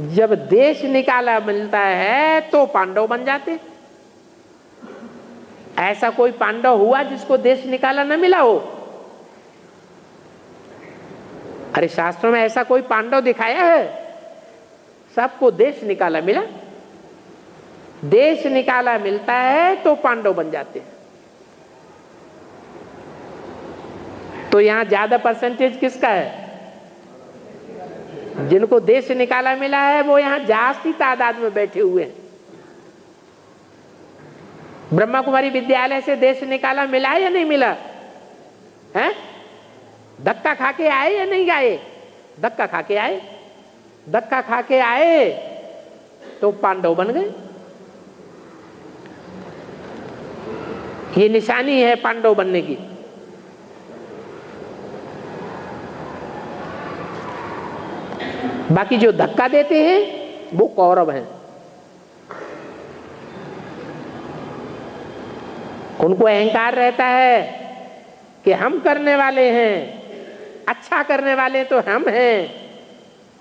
जब देश निकाला मिलता है तो पांडव बन जाते। ऐसा कोई पांडव हुआ जिसको देश निकाला न मिला हो? अरे शास्त्रों में ऐसा कोई पांडव दिखाया है? सबको देश निकाला मिला। देश निकाला मिलता है तो पांडव बन जाते हैं। तो यहां ज्यादा परसेंटेज किसका है? जिनको देश निकाला मिला है वो यहां जास्ती तादाद में बैठे हुए हैं। ब्रह्मा कुमारी विद्यालय से देश निकाला मिला या नहीं मिला है? धक्का खा के आए या नहीं आए? धक्का खा के आए। धक्का खा के आए तो पांडव बन गए। ये निशानी है पांडव बनने की। बाकी जो धक्का देते हैं वो कौरव हैं। उनको अहंकार रहता है कि हम करने वाले हैं, अच्छा करने वाले तो हम हैं,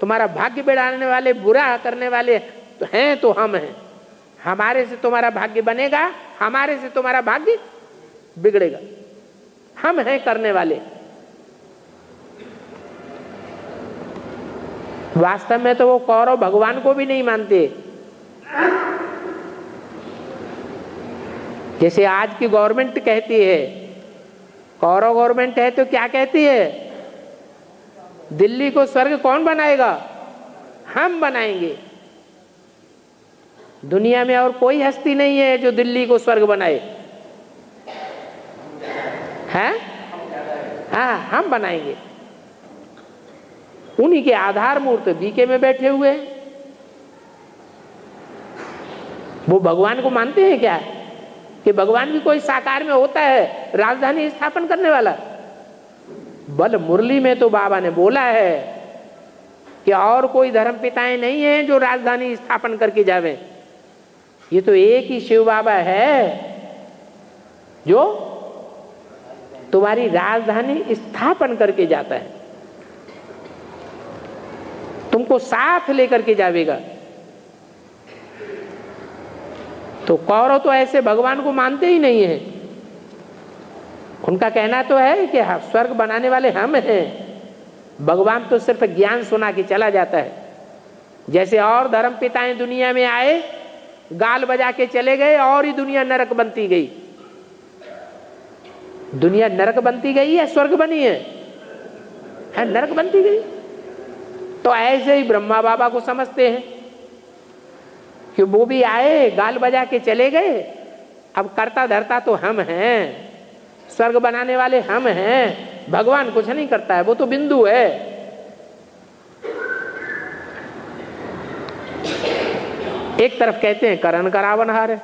तुम्हारा भाग्य बिगाड़ने वाले, बुरा करने वाले तो हैं तो हम हैं। हमारे से तुम्हारा भाग्य बनेगा, हमारे से तुम्हारा भाग्य बिगड़ेगा। हम हैं करने वाले। वास्तव में तो वो कौरव भगवान को भी नहीं मानते। जैसे आज की गवर्नमेंट कहती है, कौरव गवर्नमेंट है तो क्या कहती है, दिल्ली को स्वर्ग कौन बनाएगा, हम बनाएंगे। दुनिया में और कोई हस्ती नहीं है जो दिल्ली को स्वर्ग बनाए, हैं? हाँ, हम बनाएंगे। उन्हीं के आधार मूर्त बीके में बैठे हुए हैं। वो भगवान को मानते हैं क्या कि भगवान भी कोई साकार में होता है राजधानी स्थापन करने वाला? बल मुरली में तो बाबा ने बोला है कि और कोई धर्म पिताएं नहीं हैं जो राजधानी स्थापन करके जावे। ये तो एक ही शिव बाबा है जो तुम्हारी राजधानी स्थापन करके जाता है, तुमको साथ लेकर के जावेगा। तो कौरव तो ऐसे भगवान को मानते ही नहीं है। उनका कहना तो है कि स्वर्ग बनाने वाले हम हैं, भगवान तो सिर्फ ज्ञान सुना के चला जाता है। जैसे और धर्म पिताएं दुनिया में आए, गाल बजा के चले गए और ही दुनिया नरक बनती गई। दुनिया नरक बनती गई है, स्वर्ग बनी है? नरक बनती गई। तो ऐसे ही ब्रह्मा बाबा को समझते हैं कि वो भी आए, गाल बजा के चले गए, अब करता धरता तो हम हैं, स्वर्ग बनाने वाले हम हैं, भगवान कुछ नहीं करता है, वो तो बिंदु है। एक तरफ कहते हैं करण करावनहार है,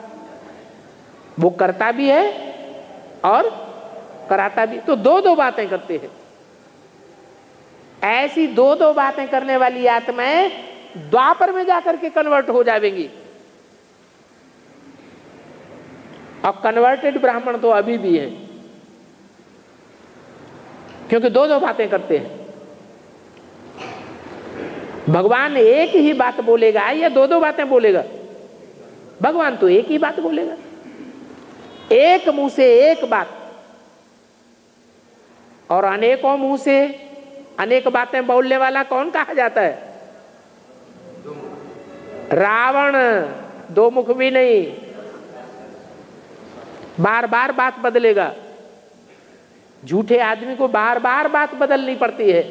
वो करता भी है और कराता भी, तो दो दो बातें करते हैं। ऐसी दो दो बातें करने वाली आत्माएं द्वापर में जाकर के कन्वर्ट हो जाएंगी। और कन्वर्टेड ब्राह्मण तो अभी भी हैं, क्योंकि दो दो बातें करते हैं। भगवान एक ही बात बोलेगा या दो दो बातें बोलेगा? भगवान तो एक ही बात बोलेगा। एक मुंह से एक बात, और अनेकों मुंह से अनेक बातें बोलने वाला कौन कहा जाता है? रावण दो मुख भी नहीं, बार बार बात बदलेगा। झूठे आदमी को बार बार बात बदलनी पड़ती है।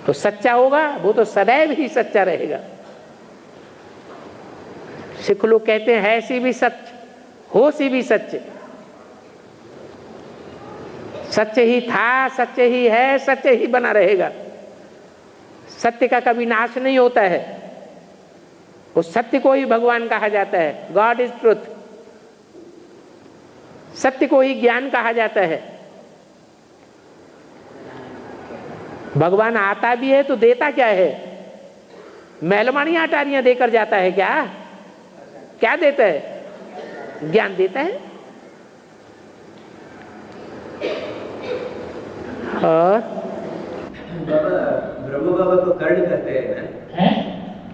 तो सच्चा होगा वो तो सदैव ही सच्चा रहेगा। सिख लोग कहते हैं है सी भी सच, हो सी भी सच। सच ही था, सच ही है, सच ही बना रहेगा। सत्य का कभी नाश नहीं होता है। उस सत्य को ही भगवान कहा जाता है, गॉड इज ट्रुथ। सत्य को ही ज्ञान कहा जाता है। भगवान आता भी है तो देता क्या है? मेहलमानियां अटारियां देकर जाता है क्या? क्या देता है? ज्ञान देता है। और बाबा ब्रह्म बाबा को कर्ण कहते हैं ना?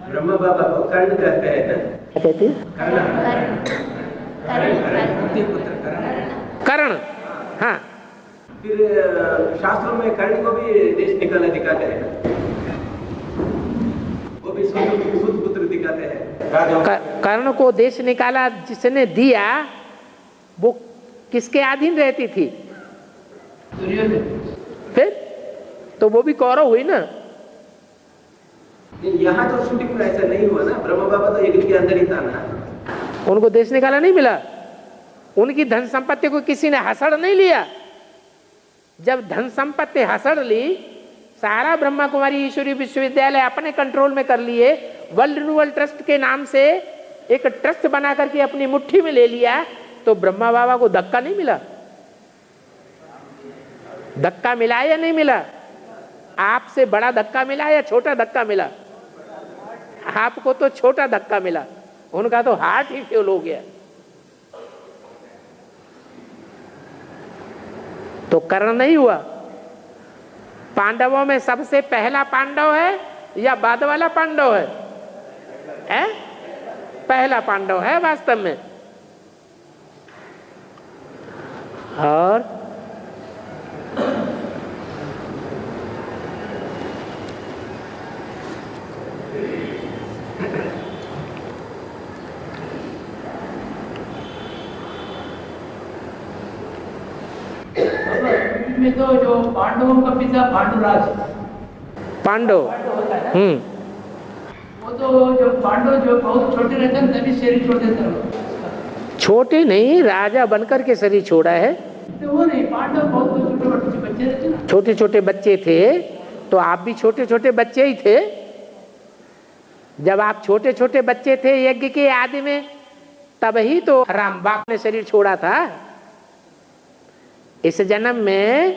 ब्रह्म बाबा को कर्ण कहते हैं ना? क्या कहते हैं? कर्ण। हाँ, फिर शास्त्रों में कर्ण को भी देश निकाला दिखाते हैं, वो भी सूत पुत्र दिखाते हैं। कर्ण को देश निकाला जिसने दिया, वो किसके अधीन रहती थी? फिर तो वो भी कौरव हुई ना। यहाँ तो शूटिंग में ऐसा नहीं हुआ ना। ब्रह्म बाबा तो यज्ञ के अंदर ही था ना। उनको देश निकाला नहीं मिला। उनकी धन संपत्ति को किसी ने हसड़ नहीं लिया। जब धन संपत्ति हसड़ ली, सारा ब्रह्मा कुमारी ईश्वरी विश्वविद्यालय अपने कंट्रोल में कर लिए, वर्ल्ड रिन्यूअल ट्रस्ट के नाम से एक ट्रस्ट बना करके अपनी मुट्ठी में ले लिया, तो ब्रह्मा बाबा को धक्का नहीं मिला? धक्का मिला या नहीं मिला? आपसे बड़ा धक्का मिला या छोटा धक्का मिला? आपको तो छोटा धक्का मिला, उनका तो हार्ट ही फेल हो गया। तो कर्ण नहीं हुआ। पांडवों में सबसे पहला पांडव है या बाद वाला पांडव है? पहला पांडव है वास्तव में। और में तो जो पांडवों का पिता पांडुराज, पांडव, वो तो जो पांडव जो बहुत छोटे रहते हैं तभी शरीर छोड़ देते हैं। छोटे नहीं, राजा बनकर के शरीर छोड़ा है। तो वो नहीं, पांडव बहुत छोटे बच्चे रहते हैं। छोटे छोटे बच्चे थे तो आप भी छोटे छोटे बच्चे ही थे। जब आप छोटे छोटे बच्चे थे यज्ञ के आदि में, तब ही तो राम बाप ने शरीर छोड़ा था। इस जन्म में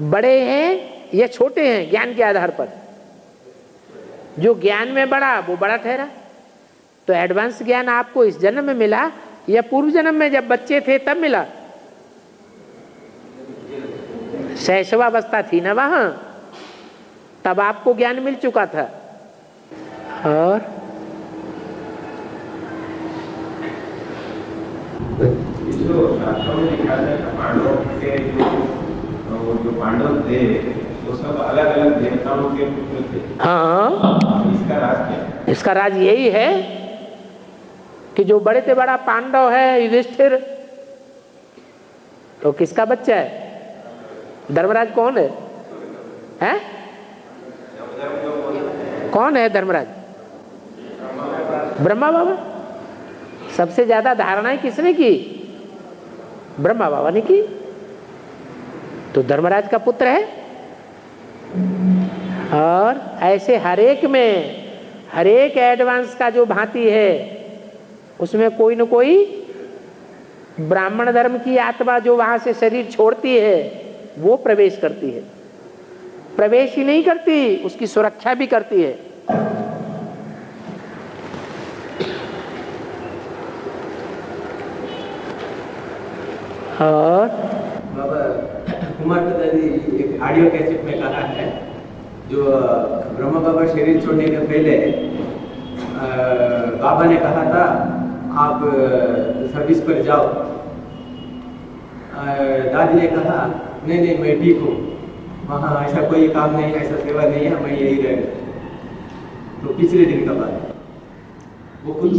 बड़े हैं या छोटे हैं ज्ञान के आधार पर। जो ज्ञान में बड़ा वो बड़ा ठहरा। तो एडवांस ज्ञान आपको इस जन्म में मिला या पूर्व जन्म में जब बच्चे थे तब मिला? शैशवावस्था थी ना वहां, तब आपको ज्ञान मिल चुका था। और जो शास्त्रों में लिखा है पांडवों के जो पांडव थे वो सब अलग अलग देवताओं के पुत्र थे। हाँ, इसका राज क्या है? इसका राज यही है कि जो बड़े से बड़ा पांडव है युधिष्ठिर, तो किसका बच्चा है? धर्मराज कौन है? हैं? कौन है धर्मराज? ब्रह्मा बाबा। सबसे ज्यादा धारणाएं किसने की? ब्रह्मा बाबा ने की। तो धर्मराज का पुत्र है। और ऐसे हरेक में, हरेक एडवांस का जो भांति है उसमें कोई न कोई ब्राह्मण धर्म की आत्मा जो वहां से शरीर छोड़ती है वो प्रवेश करती है। प्रवेश ही नहीं करती, उसकी सुरक्षा भी करती है। और बाबा कुमार पिताजी एक ऑडियो कैसेट में कहा है, जो ब्रह्मा बाबा शरीर छोड़ने के पहले बाबा ने कहा था आप सर्विस पर जाओ। दादी ने कहा नहीं नहीं मैं ठीक हूँ, वहाँ ऐसा कोई काम नहीं, ऐसा सेवा नहीं है, मैं यही रहेगा। तो पिछले दिन का बात, वो खुद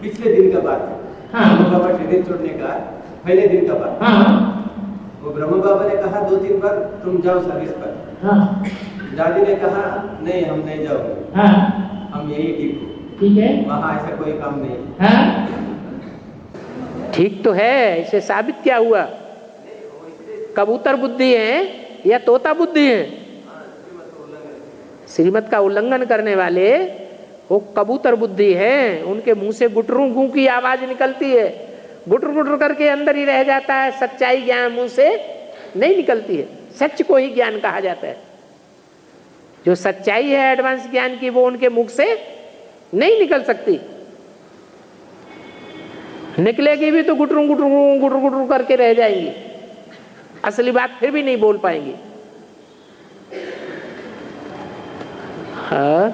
पिछले दिन का बात, ब्रह्मा बाबा शरीर छोड़ने का पहले दिन का बात। वो ब्रह्मा बाबा ने कहा 2-3 बार तुम जाओ सर्विस पर। दादी ने कहा नहीं हम नहीं जाओगे, हम यही ठीक है, वहाँ ऐसा कोई काम नहीं। ठीक तो है, इसे साबित क्या हुआ? कबूतर बुद्धि है या तोता बुद्धि है? श्रीमत का उल्लंघन करने वाले वो कबूतर बुद्धि है। उनके मुंह से गुटरू गू की आवाज निकलती है, गुटर गुटर करके अंदर ही रह जाता है। सच्चाई ज्ञान मुंह से नहीं निकलती है। सच को ही ज्ञान कहा जाता है। जो सच्चाई है एडवांस ज्ञान की वो उनके मुख से नहीं निकल सकती। निकलेगी भी तो गुटरू गुटरू गुटरू गुटरू करके रह जाएंगी, असली बात फिर भी नहीं बोल पाएंगी। हाँ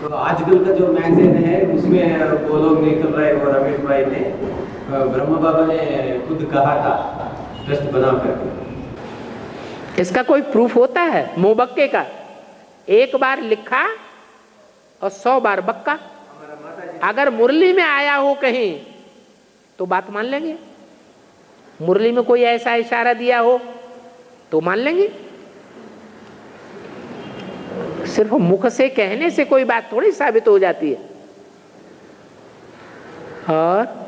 तो आजकल का जो मैगजीन है उसमें वो लोग निकल रहे और रमेश भाई ने ब्रह्मा बाबा ने खुद कहा था ट्रस्ट बना करके। इसका कोई प्रूफ होता है? मुबक्के का एक बार लिखा और 100 बार बक्का। अगर मुरली में आया हो कहीं तो बात मान लेंगे, मुरली में कोई ऐसा इशारा दिया हो तो मान लेंगे। सिर्फ मुख से कहने से कोई बात थोड़ी साबित हो जाती है। और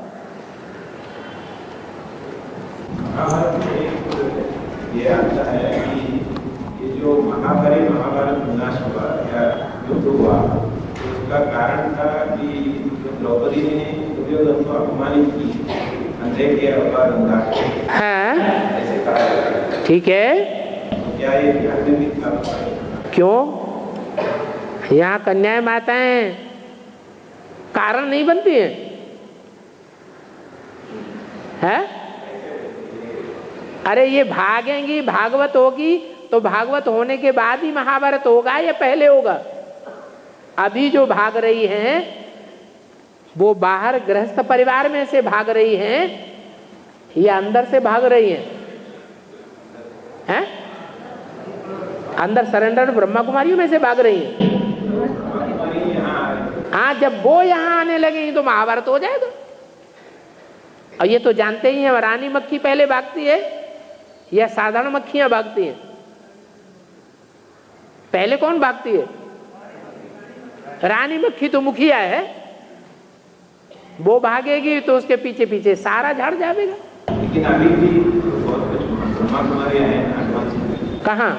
ये आता है कि ये जो महाभारत विनाश हुआ या युद्ध हुआ, उसका कारण था कि द्रौपदी ने दुर्योधन को अपमानित की, अंधे के अवतार अंधा। हाँ ऐसे कहा। ठीक है, तो क्या ये ध्यान में भी था? क्यों? यहाँ कन्याएं माताएं कारण नहीं बनती हैं? अरे ये भागेंगी, भागवत होगी तो भागवत होने के बाद ही महाभारत होगा या पहले होगा? अभी जो भाग रही हैं वो बाहर गृहस्थ परिवार में से भाग रही हैं या अंदर से भाग रही हैं? अंदर सरेंडर ब्रह्मा कुमारियों में से भाग रही हैं। हाँ, जब वो यहाँ आने लगेंगी तो महाभारत हो जाएगा। और ये तो जानते ही हैं, रानी मक्खी पहले भागती है या साधारण मक्खियां भागती हैं? पहले कौन भागती है? रानी मक्खी तो मुखिया है, वो भागेगी तो उसके पीछे पीछे सारा झाड़ जाएगा। लेकिन अभी भी बहुत कुछ ब्रह्मा कुमारी है एडवांस। कहाँ?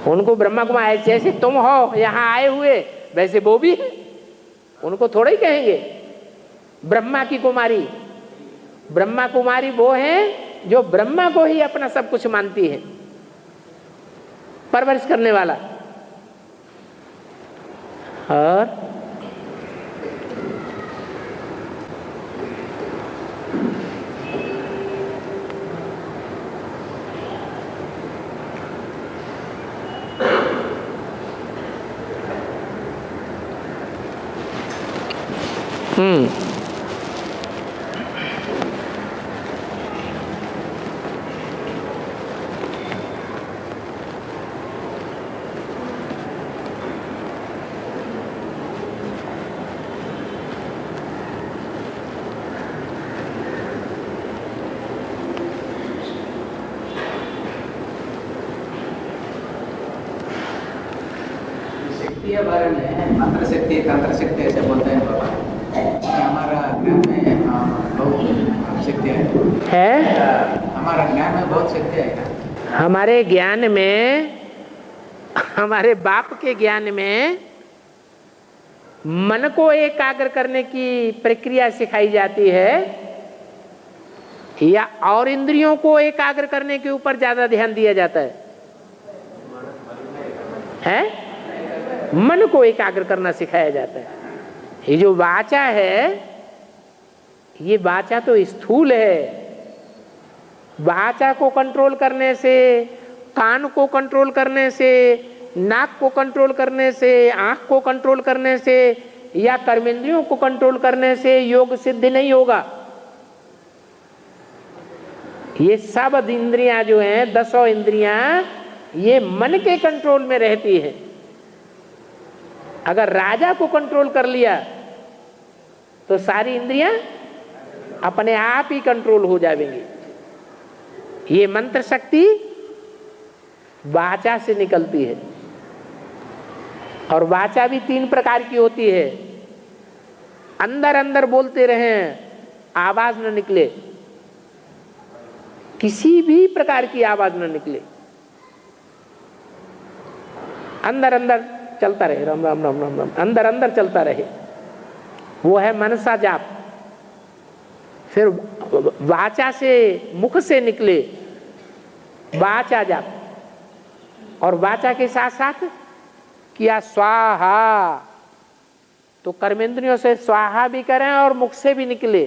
उनको ब्रह्मा कुमारी जैसे तुम हो यहाँ आए हुए वैसे वो भी है, उनको थोड़ा ही कहेंगे ब्रह्मा की कुमारी। ब्रह्मा कुमारी वो है जो ब्रह्मा को ही अपना सब कुछ मानती है, परवरिश करने वाला। और के बारे में मंत्र शक्ति तंत्र शक्ति ऐसे बोलते हैं बाबा। हमारा ज्ञान में बहुत शक्ति है। हमारा ज्ञान में बहुत शक्ति है। हमारे ज्ञान में, हमारे बाप के ज्ञान में मन को एकाग्र करने की प्रक्रिया सिखाई जाती है या और इंद्रियों को एकाग्र करने के ऊपर ज्यादा ध्यान दिया जाता है? मन को एकाग्र करना सिखाया जाता है। ये जो वाचा है, ये वाचा तो स्थूल है। वाचा को कंट्रोल करने से, कान को कंट्रोल करने से, नाक को कंट्रोल करने से, आंख को कंट्रोल करने से या कर्मेंद्रियों को कंट्रोल करने से योग सिद्ध नहीं होगा। ये सब इंद्रियां जो हैं, 10 इंद्रियां, ये मन के कंट्रोल में रहती है। अगर राजा को कंट्रोल कर लिया तो सारी इंद्रियां अपने आप ही कंट्रोल हो जाएंगी। ये मंत्र शक्ति वाचा से निकलती है और वाचा भी 3 प्रकार की होती है। अंदर अंदर बोलते रहें, आवाज न निकले, किसी भी प्रकार की आवाज न निकले, अंदर अंदर चलता रहे, राम राम राम राम राम, अंदर अंदर चलता रहे, वो है मनसा जाप। फिर वाचा से, मुख से निकले वाचा जाप, और वाचा के साथ साथ किया स्वाहा, तो कर्मेंद्रियों से स्वाहा भी करें और मुख से भी निकले,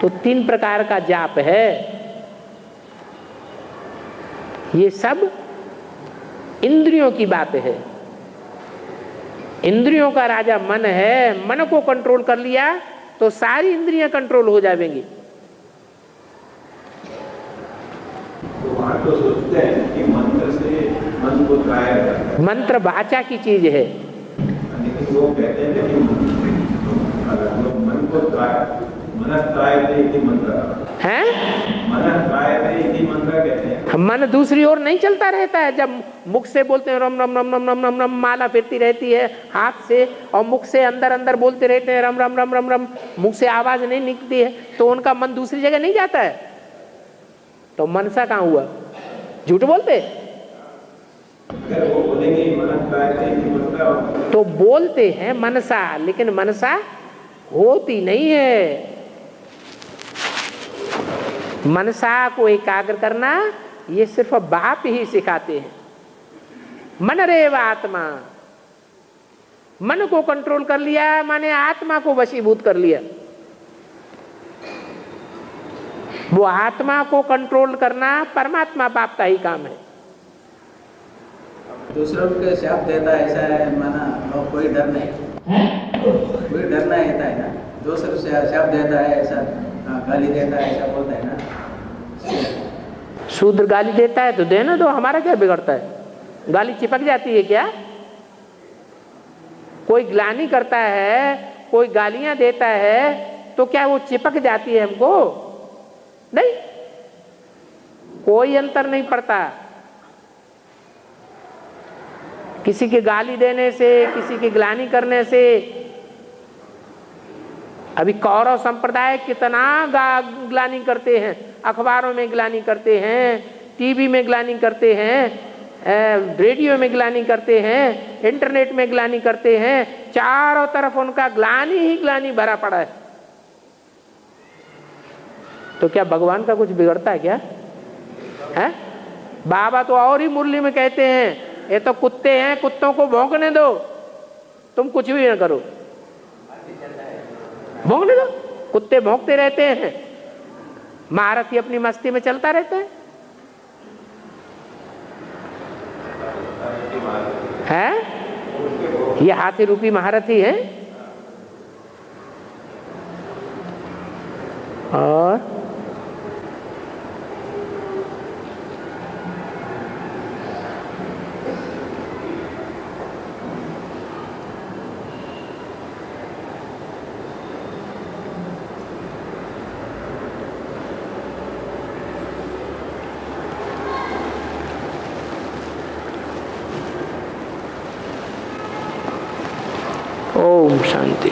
तो 3 प्रकार का जाप है। ये सब इंद्रियों की बात है। इंद्रियों का राजा मन है, मन को कंट्रोल कर लिया तो सारी इंद्रियां कंट्रोल हो जाएंगी। तो वहाँ तो सोचते हैं कि मंत्र से मन को त्राया जाता है। मंत्र वाचा की चीज है, लेकिन वो कहते हैं कि मन को त्राया, मन दूसरी ओर नहीं चलता रहता है। जब मुख से बोलते हैं रम रम रम रम रम रम रम, माला फिरती रहती है हाथ से, और मुख से अंदर अंदर बोलते रहते हैं रम रम रम रम रम, मुख से आवाज नहीं निकलती है, तो उनका मन दूसरी जगह नहीं जाता है। तो मनसा कहाँ हुआ? झूठ बोलते? अगर वो बोलेंगे तो बोलते हैं मनसा, लेकिन मनसा होती नहीं है। मनसा को एकाग्र करना ये सिर्फ बाप ही सिखाते हैं। मन रेव आत्मा, मन को कंट्रोल कर लिया माने आत्मा को वशीभूत कर लिया। वो आत्मा को कंट्रोल करना परमात्मा बाप का ही काम है। दूसरों के शाप देता है ऐसा है माना लोग कोई डर नहीं कोई डर नहीं रहता है ना दूसरों से शाप देता है ऐसा गाली देता है ऐसा बोलता है ना। शूद्र गाली देता है तो देना दो, हमारा क्या बिगड़ता है? गाली चिपक जाती है क्या? कोई ग्लानि करता है, कोई गालियां देता है तो क्या वो चिपक जाती है हमको? नहीं, कोई अंतर नहीं पड़ता। किसी के गाली देने से, किसी की ग्लानि करने से। अभी कौरव संप्रदाय कितना ग्लानि करते हैं, अखबारों में ग्लानि करते हैं, टीवी में ग्लानि करते हैं, रेडियो में ग्लानि करते हैं, इंटरनेट में ग्लानि करते हैं, चारों तरफ उनका ग्लानि ही ग्लानि भरा पड़ा है। तो क्या भगवान का कुछ बिगड़ता है क्या? है? बाबा तो और ही मुरली में कहते हैं ये तो कुत्ते हैं, कुत्तों को भौंकने दो, तुम कुछ भी ना करो, भौंकने दो। कुत्ते भौंकते रहते हैं, महारथी अपनी मस्ती में चलता रहता है? ये हाथी रूपी महारथी है। और ओम शांति।